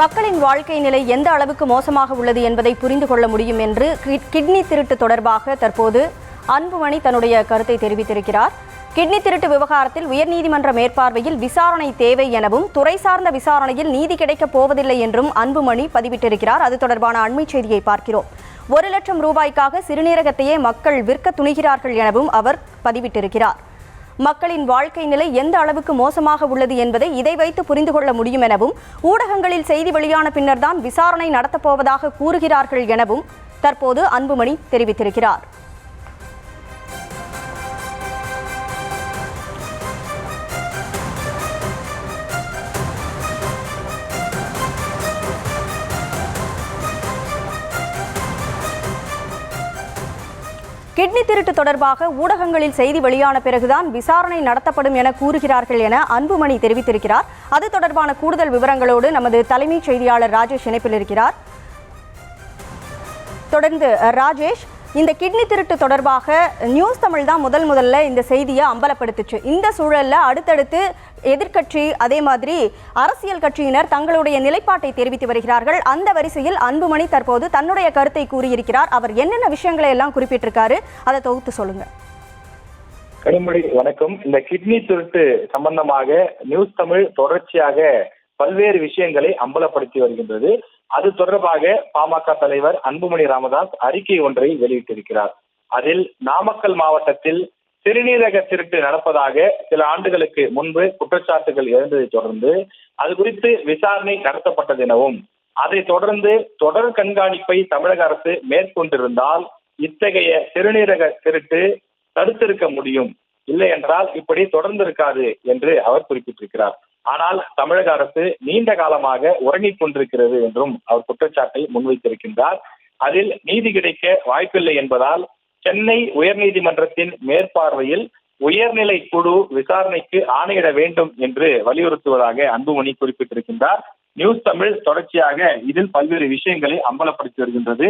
மக்களின் வாழ்க்கை நிலை எந்த அளவுக்கு மோசமாக உள்ளது என்பதை புரிந்து கொள்ள முடியும் என்று கிட்னி திருட்டு தொடர்பாக தற்போது அன்புமணி தன்னுடைய கருத்தை தெரிவித்திருக்கிறார். கிட்னி திருட்டு விவகாரத்தில் உயர்நீதிமன்ற மேற்பார்வையில் விசாரணை தேவை எனவும் துறை சார்ந்த விசாரணையில் நீதி கிடைக்கப் போவதில்லை என்றும் அன்புமணி பதிவிட்டிருக்கிறார். அது தொடர்பான அண்மை செய்தியை பார்க்கிறோம். 1 லட்சம் ரூபாய்க்காக சிறுநீரகத்தையே மக்கள் விற்க துணிகிறார்கள் எனவும் அவர் பதிவிட்டிருக்கிறார். மக்களின் வாழ்க்கை நிலை எந்த அளவுக்கு மோசமாக உள்ளது என்பதை இதை வைத்து புரிந்து கொள்ள முடியும் எனவும் ஊடகங்களில் செய்தி வெளியான பின்னர் தான் விசாரணை நடத்தப்போவதாக கூறுகிறார்கள் எனவும் தற்போது அன்புமணி தெரிவித்திருக்கிறார். கிட்னி திருட்டு தொடர்பாக ஊடகங்களில் செய்தி வெளியான பிறகுதான் விசாரணை நடத்தப்படும் என கூறுகிறார்கள் என அன்புமணி தெரிவித்திருக்கிறார். அது தொடர்பான கூடுதல் விவரங்களோடு நமது தலைமைச் செய்தியாளர் ராஜேஷ் இணைப்பில் இருக்கிறார். தொடர்ந்து ராஜேஷ், இந்த கிட்னி திருட்டு தொடர்பாக நியூஸ் தமிழ் தான் முதல்ல இந்த செய்தியை அம்பலப்படுத்துச்சு. இந்த சூழல்ல அடுத்தடுத்து எதிர்க்கட்சி அதே மாதிரி அரசியல் கட்சியினர் தங்களுடைய நிலைப்பாட்டை தெரிவித்து வருகிறார்கள். அந்த வரிசையில் அன்புமணி தற்போது தன்னுடைய கருத்தை கூறியிருக்கிறார். அவர் என்னென்ன விஷயங்களை எல்லாம் குறிப்பிட்டிருக்காரு, அதை தொகுத்து சொல்லுங்க. கனிமொழி வணக்கம். இந்த கிட்னி திருட்டு சம்பந்தமாக நியூஸ் தமிழ் தொடர்ச்சியாக பல்வேறு விஷயங்களை அம்பலப்படுத்தி வருகின்றது. அது தொடர்பாக பாமக தலைவர் அன்புமணி ராமதாஸ் அறிக்கை ஒன்றை வெளியிட்டிருக்கிறார். அதில் நாமக்கல் மாவட்டத்தில் சிறுநீரக திருட்டு நடப்பதாக சில ஆண்டுகளுக்கு முன்பு குற்றச்சாட்டுகள் எழுந்ததை தொடர்ந்து அது குறித்து விசாரணை நடத்தப்பட்டது எனவும் அதை தொடர்ந்து தொடர் கண்காணிப்பை தமிழக அரசு மேற்கொண்டிருந்தால் இத்தகைய சிறுநீரக திருட்டு தடுத்திருக்க முடியும், இல்லை என்றால் இப்படி தொடர்ந்து இருக்காது என்று அவர் குறிப்பிட்டிருக்கிறார். ஆனால் தமிழக அரசு நீண்ட காலமாக உறங்கிக் கொண்டிருக்கிறது என்றும் அவர் குற்றச்சாட்டை முன்வைத்திருக்கின்றார். அதில் நீதி கிடைக்க வாய்ப்பில்லை என்பதால் சென்னை உயர்நீதிமன்றத்தின் மேற்பார்வையில் உயர்நிலை குழு விசாரணைக்கு ஆணையிட வேண்டும் என்று வலியுறுத்துவதாக அன்புமணி குறிப்பிட்டிருக்கின்றார். நியூஸ் தமிழ் தொடர்ச்சியாக இதில் பல்வேறு விஷயங்களை அம்பலப்படுத்தி வருகின்றது.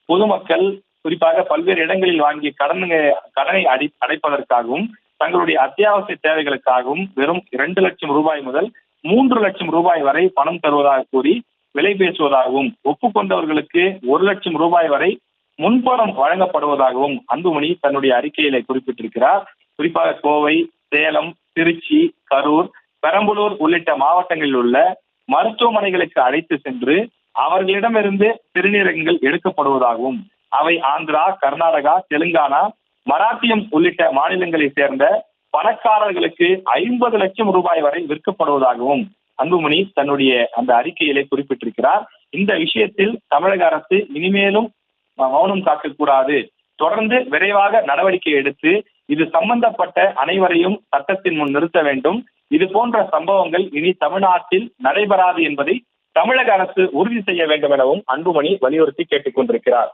பொதுமக்கள் குறிப்பாக பல்வேறு இடங்களில் வாங்கிய கடனை அடைப்பதற்காகவும் தங்களுடைய அத்தியாவசிய தேவைகளுக்காகவும் வெறும் 2 லட்சம் ரூபாய் முதல் 3 லட்சம் ரூபாய் வரை பணம் தருவதாக கூறி விலை பேசுவதாகவும் ஒப்புக்கொண்டவர்களுக்கு 1 லட்சம் ரூபாய் வரை முன்பணம் வழங்கப்படுவதாகவும் அன்புமணி தன்னுடைய அறிக்கையில குறிப்பிட்டிருக்கிறார். குறிப்பாக கோவை, சேலம், திருச்சி, கரூர், பெரம்பலூர் உள்ளிட்ட மாவட்டங்களில் உள்ள மருத்துவமனைகளுக்கு அழைத்து சென்று அவர்களிடமிருந்து சிறுநீரகங்கள் எடுக்கப்படுவதாகவும் அவை ஆந்திரா, கர்நாடகா, தெலுங்கானா, மராட்டியம் உள்ளிட்ட மாநிலங்களை சேர்ந்த பணக்காரர்களுக்கு 50 லட்சம் ரூபாய் வரை விற்கப்படுவதாகவும் அன்புமணி தன்னுடைய அந்த அறிக்கையிலே குறிப்பிட்டிருக்கிறார். இந்த விஷயத்தில் தமிழக அரசு இனிமேலும் மௌனம் காக்கக்கூடாது, தொடர்ந்து விரைவாக நடவடிக்கை எடுத்து இது சம்பந்தப்பட்ட அனைவரையும் சட்டத்தின் முன் நிறுத்த வேண்டும். இது போன்ற சம்பவங்கள் இனி தமிழ்நாட்டில் நடைபெறாது என்பதை தமிழக அரசு உறுதி செய்ய வேண்டும் எனவும் அன்புமணி வலியுறுத்தி கேட்டுக் கொண்டிருக்கிறார்.